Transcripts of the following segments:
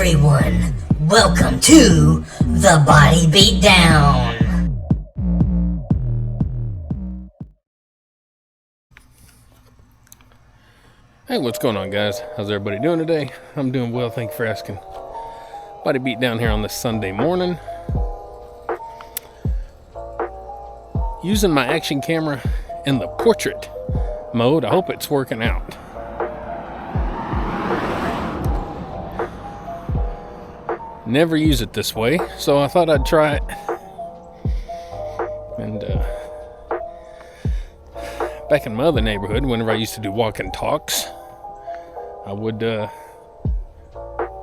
everyone, welcome to the Body Beatdown. Hey, what's going on, guys? How's everybody doing today? I'm doing well, thank you for asking. Body Beatdown here on this Sunday morning. Using my action camera in the portrait mode. I hope it's working out. Never use it this way, so I thought I'd try it. And back in my other neighborhood, whenever I used to do walk and talks, I would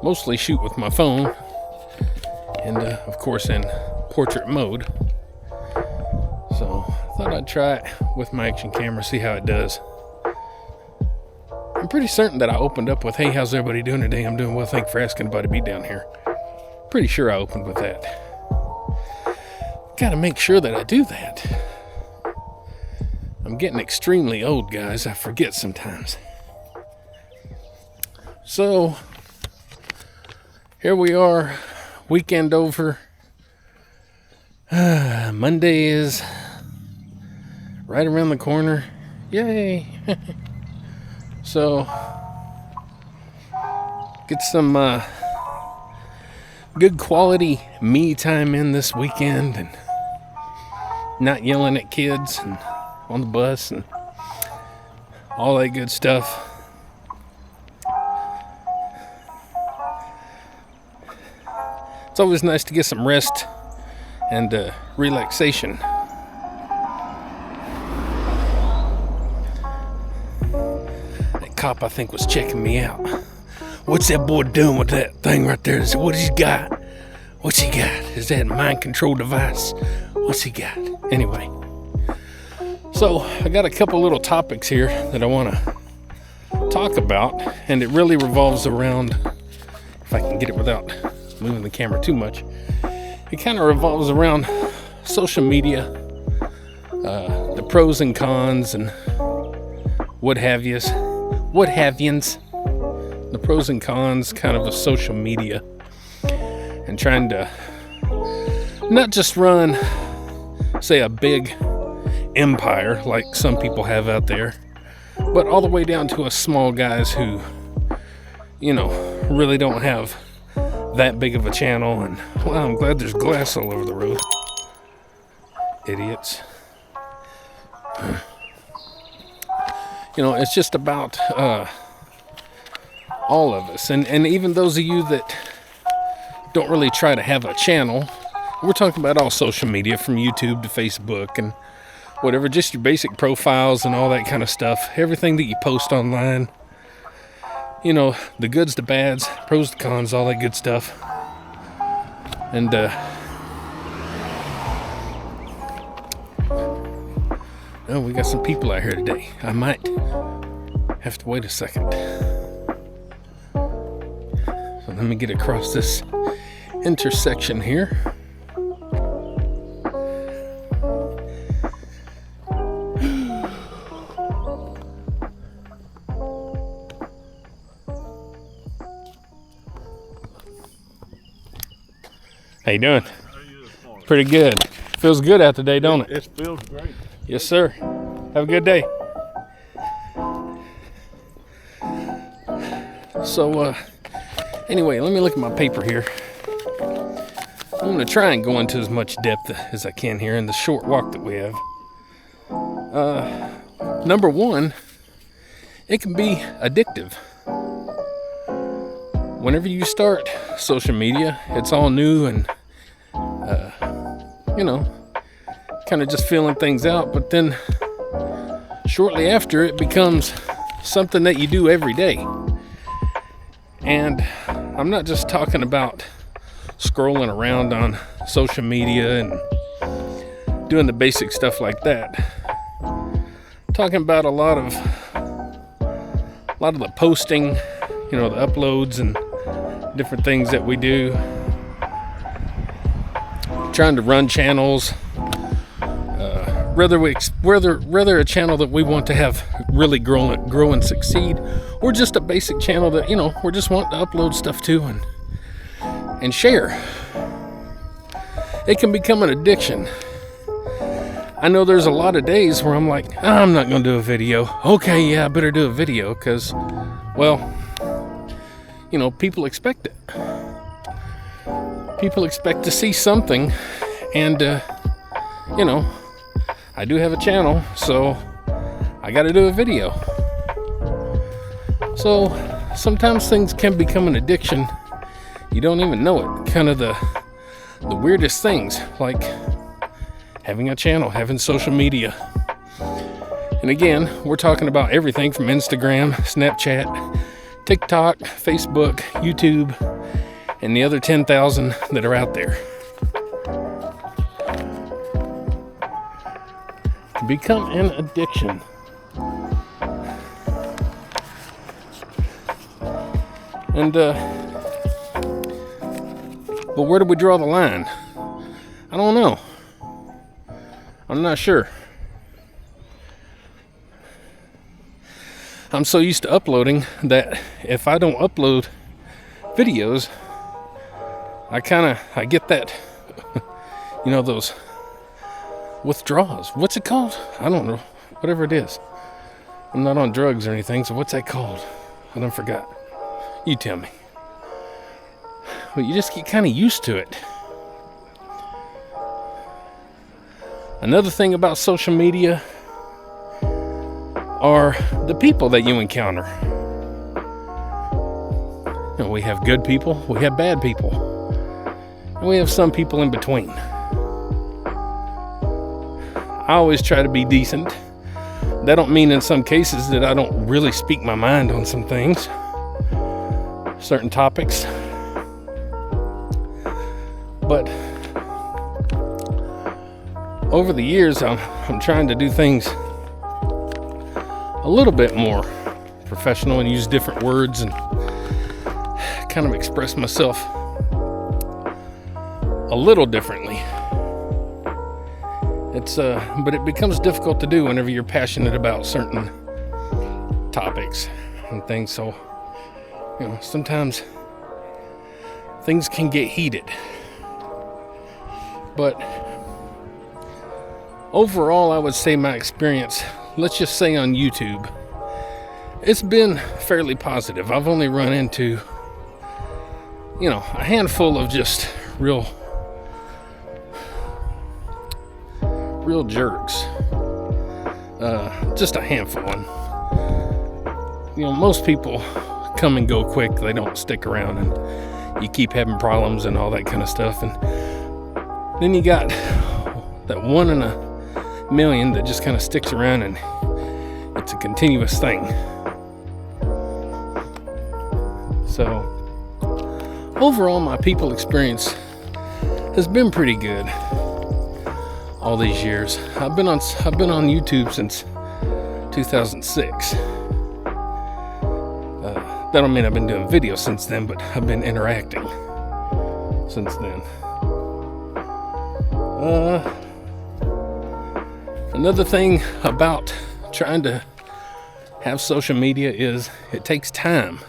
mostly shoot with my phone and of course in portrait mode. So I thought I'd try it with my action camera, see how it does. I'm pretty certain that I opened up with, "Hey, how's everybody doing today? I'm doing well, thank you for asking, Body Beatdown here." Pretty sure I opened with that. Gotta make sure that I do that. I'm getting extremely old, guys. I forget sometimes. So, here we are, weekend over. Monday is right around the corner. Yay! So, get some good quality me time in this weekend and not yelling at kids and on the bus and all that good stuff. It's always nice to get some rest and relaxation. That cop, I think, was checking me out. "What's that boy doing with that thing right there? What has he got? What's he got? Is that a mind control device? What's he got?" Anyway, so I got a couple little topics here that I want to talk about, and it really revolves around, if I can get it without moving the camera too much, it kind of revolves around social media, the pros and cons and what have yous, the pros and cons kind of social media, and trying to not just run, say, a big empire like some people have out there, but all the way down to us small guys who, really don't have that big of a channel. And wow, I'm glad there's glass all over the road. Idiots. It's just about all of us, and even those of you that don't really try to have a channel. We're talking about all social media, from YouTube to Facebook and whatever, just your basic profiles and all that kind of stuff, everything that you post online, the goods, the bads, pros, the cons, all that good stuff. And oh, we got some people out here today. I might have to wait a second. So let me get across this intersection here. How you doing? Pretty good. Feels good out today, don't it? It feels great. Yes, sir. Have a good day. So, anyway, let me look at my paper here. I'm going to try and go into as much depth as I can here in the short walk that we have. Number one, it can be addictive. Whenever you start social media, it's all new and, kind of just feeling things out. But then shortly after, it becomes something that you do every day. And I'm not just talking about scrolling around on social media and doing the basic stuff like that. I'm talking about a lot of the posting, the uploads and different things that we do. Trying to run channels, whether a channel that we want to have really grow and succeed, or just a basic channel that we just want to upload stuff to and and share. It can become an addiction. I know there's a lot of days where I'm like, I'm not going to do a video. Okay, yeah, I better do a video because, well, people expect it. People expect to see something, and, I do have a channel, so I got to do a video. So sometimes things can become an addiction. You don't even know it. Kind of the weirdest things, like having a channel, having social media. And again, we're talking about everything from Instagram, Snapchat, TikTok, Facebook, YouTube, and the other 10,000 that are out there. To become an addiction. And, but where do we draw the line? I don't know. I'm not sure. I'm so used to uploading that if I don't upload videos, I get that, those withdrawals. What's it called? I don't know. Whatever it is. I'm not on drugs or anything, so what's that called? I done forgot. You tell me. But you just get kind of used to it. Another thing about social media are the people that you encounter. We have good people, we have bad people, and we have some people in between. I always try to be decent. That don't mean in some cases that I don't really speak my mind on some things, certain topics. But over the years, I'm trying to do things a little bit more professional and use different words and kind of express myself a little differently. But it becomes difficult to do whenever you're passionate about certain topics and things. So, sometimes things can get heated. But overall, I would say my experience, let's just say on YouTube, it's been fairly positive. I've only run into, a handful of just real jerks. Just a handful. And, most people come and go quick. They don't stick around, and you keep having problems and all that kind of stuff. And then you got that 1 in a million that just kind of sticks around, and it's a continuous thing. So overall, my people experience has been pretty good all these years. I've been on YouTube since 2006. That don't mean I've been doing videos since then, but I've been interacting since then. Another thing about trying to have social media is it takes time.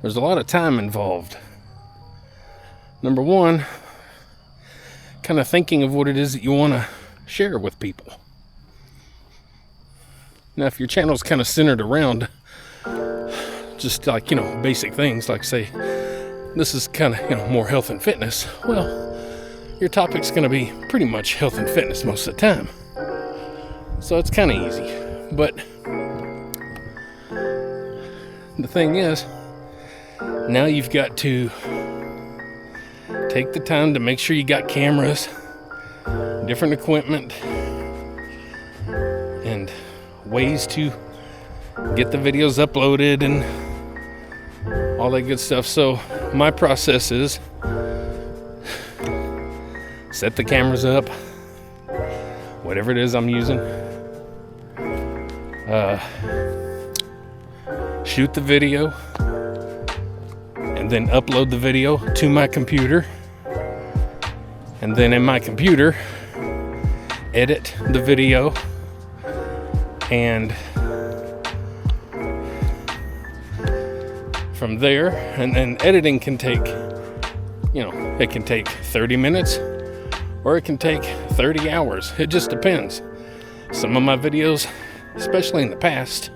There's a lot of time involved. Number one, kind of thinking of what it is that you want to share with people. Now, if your channel's kind of centered around just like, basic things, like say, this is kind of, more health and fitness, well, your topic's going to be pretty much health and fitness most of the time. So it's kind of easy. But the thing is, now you've got to take the time to make sure you got cameras, different equipment, and ways to get the videos uploaded and all that good stuff. So my process is set the cameras up, whatever it is I'm using, shoot the video, and then upload the video to my computer, and then in my computer edit the video, and from there, and then editing can take it can take 30 minutes or it can take 30 hours. It just depends. Some of my videos, especially in the past,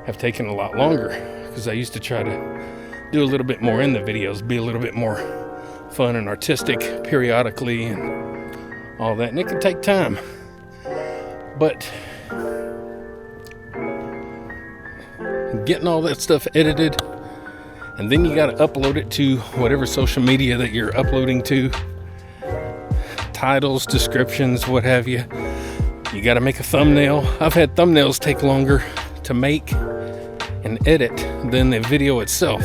have taken a lot longer because I used to try to do a little bit more in the videos, be a little bit more fun and artistic periodically and all that. And it can take time. But getting all that stuff edited, and then you got to upload it to whatever social media that you're uploading to, titles, descriptions, what have you. You got to make a thumbnail. I've had thumbnails take longer to make and edit than the video itself.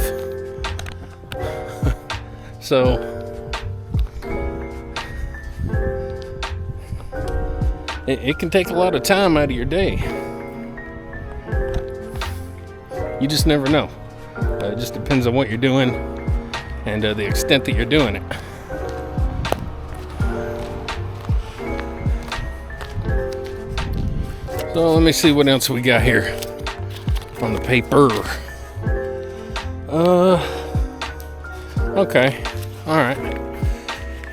So it can take a lot of time out of your day. You just never know. It just depends on what you're doing and the extent that you're doing it. So let me see what else we got here on the paper. Okay, all right.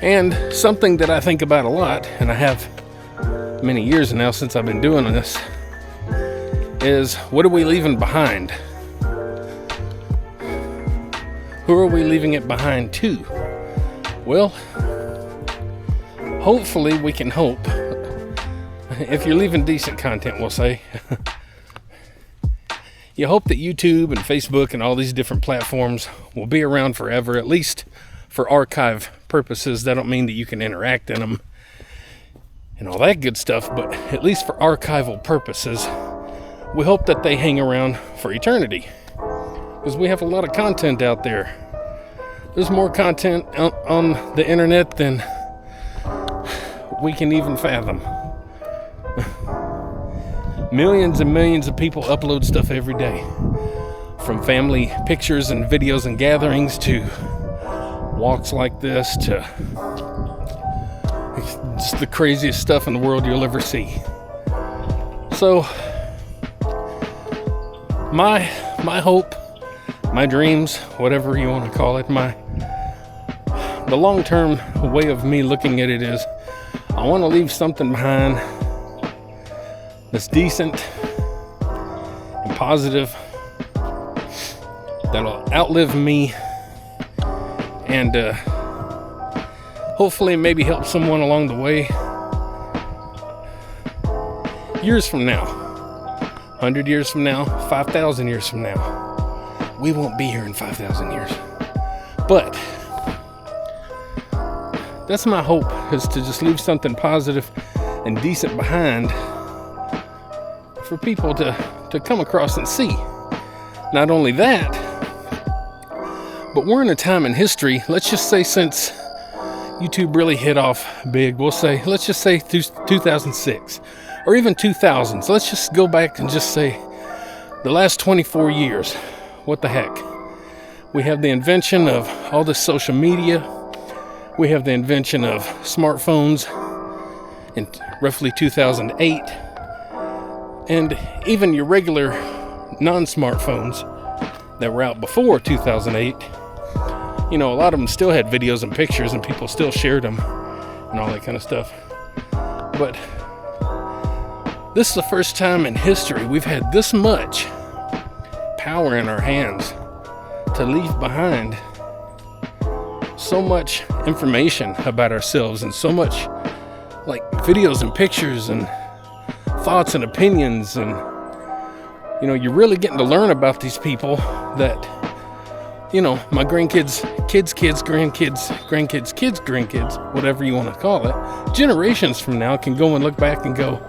And something that I think about a lot, and I have many years now since I've been doing this, is what are we leaving behind? Who are we leaving it behind to? Well, hopefully we can hope. If you're leaving decent content, we'll say. You hope that YouTube and Facebook and all these different platforms will be around forever, at least for archive purposes. That don't mean that you can interact in them and all that good stuff, but at least for archival purposes, we hope that they hang around for eternity. Because we have a lot of content out there. There's more content on the internet than we can even fathom. Millions and millions of people upload stuff every day. From family pictures and videos and gatherings to walks like this to just the craziest stuff in the world you'll ever see. So my hope, my dreams, whatever you want to call it, the long-term way of me looking at it is I want to leave something behind that's decent and positive, that'll outlive me, and hopefully maybe help someone along the way. Years from now, 100 years from now, 5,000 years from now, we won't be here in 5,000 years. But that's my hope, is to just leave something positive and decent behind for people to come across and see. Not only that, but we're in a time in history, let's just say since YouTube really hit off big, let's just say 2006 or even 2000. So let's just go back and just say the last 24 years. What the heck? We have the invention of all this social media. We have the invention of smartphones in roughly 2008. And even your regular non-smartphones that were out before 2008, a lot of them still had videos and pictures and people still shared them and all that kind of stuff. But this is the first time in history we've had this much power in our hands to leave behind so much information about ourselves and so much like videos and pictures and thoughts and opinions, and you're really getting to learn about these people that my grandkids, kids, grandkids, grandkids, whatever you want to call it, generations from now can go and look back and go,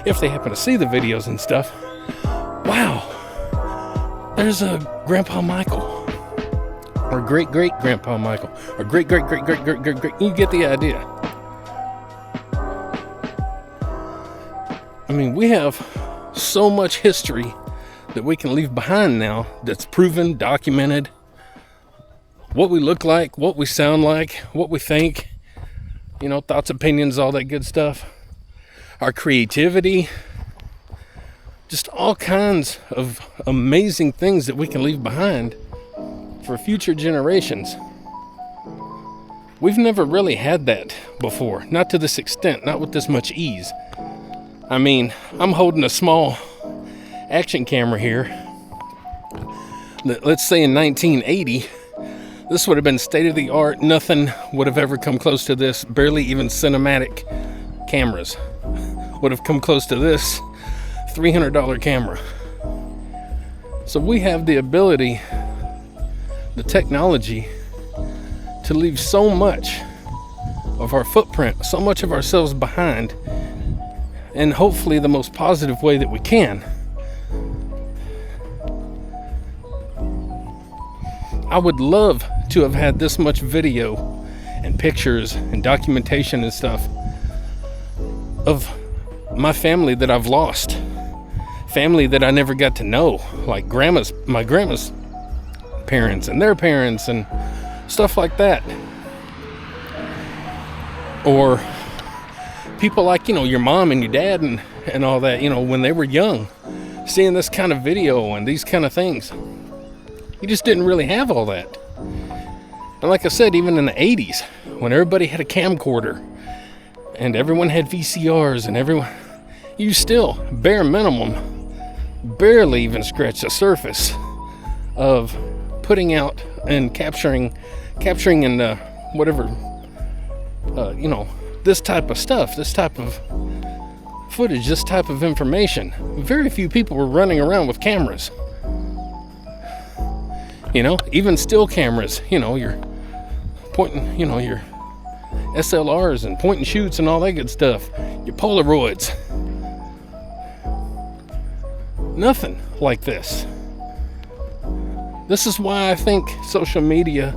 if they happen to see the videos and stuff, wow, there's a Grandpa Michael, or great-great-grandpa Michael, or great-great-great-great-great-great-great. You get the idea. I mean, we have so much history that we can leave behind now that's proven, documented. What we look like, what we sound like, what we think, thoughts, opinions, all that good stuff. Our creativity. Just all kinds of amazing things that we can leave behind for future generations. We've never really had that before. Not to this extent, not with this much ease. I mean, I'm holding a small action camera here. Let's say in 1980, this would have been state of the art. Nothing would have ever come close to this. Barely even cinematic cameras would have come close to this $300 camera. So we have the ability, the technology, to leave so much of our footprint, so much of ourselves behind, and hopefully the most positive way that we can. I would love to have had this much video and pictures and documentation and stuff of my family that I've lost, family that I never got to know, like my grandma's parents and their parents and stuff like that. Or people like, your mom and your dad and all that, when they were young, seeing this kind of video and these kind of things. You just didn't really have all that. And like I said, even in the 80s, when everybody had a camcorder and everyone had VCRs and you still, bare minimum, barely even scratched the surface of putting out and capturing in whatever, this type of stuff, this type of footage, this type of information. Very few people were running around with cameras. Even still cameras, you're pointing, your SLRs and point and shoots and all that good stuff, your Polaroids. Nothing like this. This is why I think social media,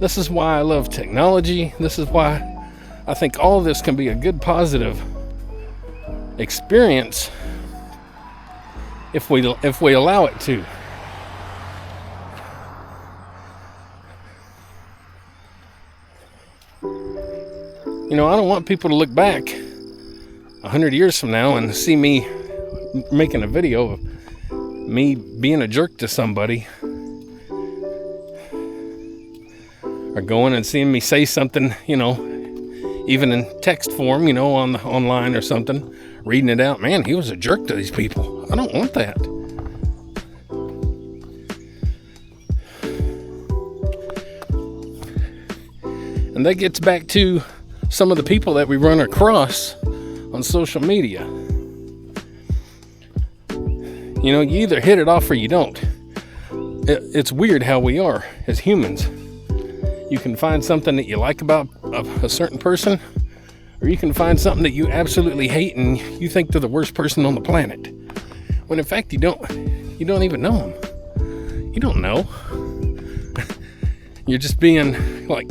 this is why I love technology, this is why I think all of this can be a good positive experience if we allow it to. I don't want people to look back 100 years from now and see me making a video of me being a jerk to somebody, or going and seeing me say something, even in text form, online or something, reading it out. Man, he was a jerk to these people. I don't want that. And that gets back to some of the people that we run across on social media. You either hit it off or you don't. It's weird how we are as humans. You can find something that you like about a certain person, or you can find something that you absolutely hate and you think they're the worst person on the planet, when in fact you don't even know them. You don't know. You're just being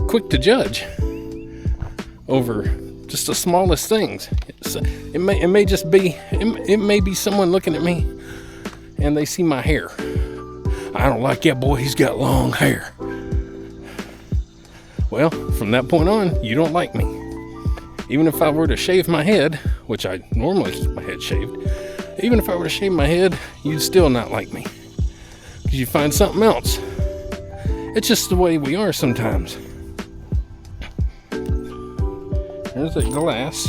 quick to judge over just the smallest things. It may be someone looking at me and they see my hair. I don't like that boy, he's got long hair. Well, from that point on, you don't like me. Even if I were to shave my head, which I normally keep my head shaved, even if I were to shave my head, you'd still not like me, because you find something else. It's just the way we are sometimes. There's a glass.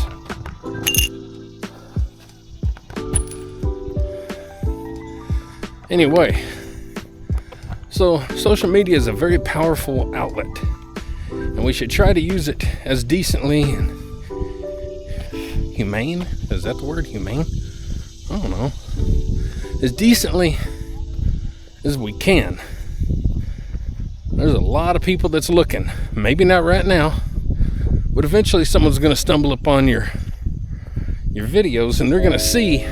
Anyway, so social media is a very powerful outlet, and we should try to use it as decently and humane. Is that the word, humane? I don't know. As decently as we can. There's a lot of people that's looking. Maybe not right now, but eventually someone's going to stumble upon your videos, and they're going to see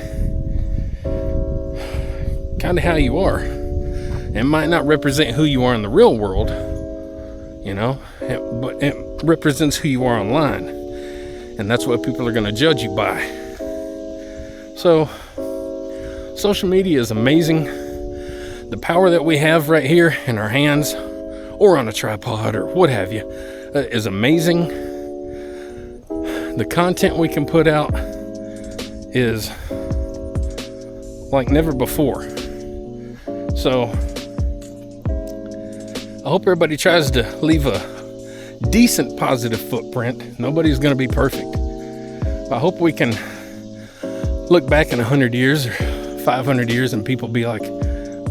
kind of how you are. It might not represent who you are in the real world, but it represents who you are online, and that's what people are going to judge you by. So social media is amazing. The power that we have right here in our hands, or on a tripod, or what have you, is amazing. The content we can put out is like never before. So I hope everybody tries to leave a decent positive footprint. Nobody's going to be perfect. I hope we can look back in 100 years or 500 years and people be like,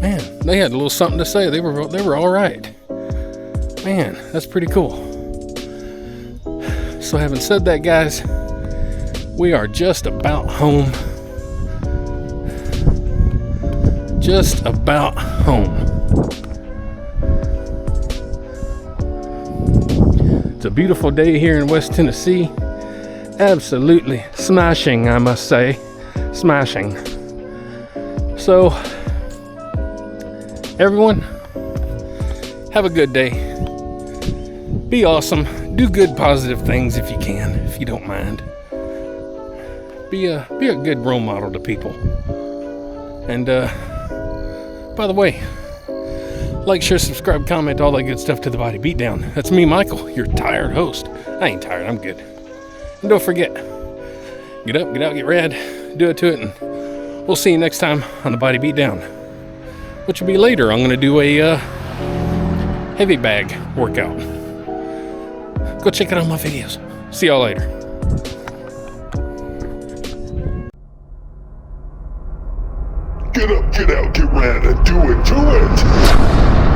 man, they had a little something to say. They were all right. Man, that's pretty cool. So having said that, guys, we are just about home. Just about home. It's a beautiful day here in West Tennessee. Absolutely smashing, I must say. Smashing. So, everyone, have a good day. Be awesome. Do good, positive things if you can, if you don't mind. Be a good role model to people. And, by the way, like, share, subscribe, comment, all that good stuff to the Body Beatdown. That's me, Michael, your tired host. I ain't tired, I'm good. And don't forget, get up, get out, get rad, do it to it, and we'll see you next time on the Body Beatdown, which will be later. I'm going to do a heavy bag workout. Go check out all my videos. See y'all later. Get up, get out, get rad, and do it, do it!